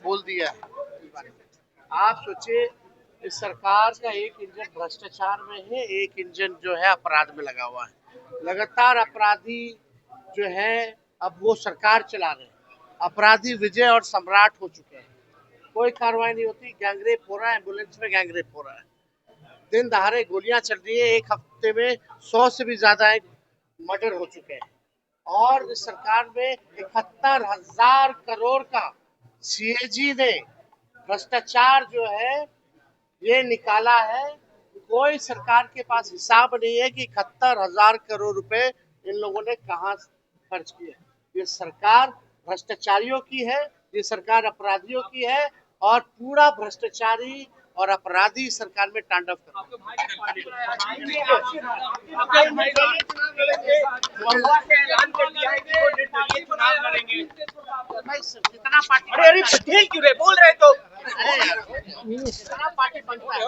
बोल दिया। आप सोचिए, इस सरकार का एक इंजन भ्रष्टाचार में है, एक इंजन जो है अपराध में लगा हुआ है। लगातार अपराधी जो है अब वो सरकार चला रहे हैं। अपराधी विजय और सम्राट हो चुके हैं। कोई कार्रवाई नहीं होती, गैंगरेप हो रहा है, एम्बुलेंस में गैंगरेप हो रहा है, दिन दहाड़े गोलियां चल रही है। एक हफ्ते में 100 से भी ज्यादा मर्डर हो चुके हैं। और इस सरकार में 71,000 करोड़ का सीएजी ने भ्रष्टाचार जो है ये निकाला है। कोई सरकार के पास हिसाब नहीं है कि 71,000 करोड़ रुपए इन लोगों ने कहां खर्च किए। ये सरकार भ्रष्टाचारियों की है, ये सरकार अपराधियों की है, और पूरा भ्रष्टाचारी और अपराधी सरकार में तांडव कर कितना पार्टी, अरे क्यों रे बोल रहे तो कितना पार्टी बनता है।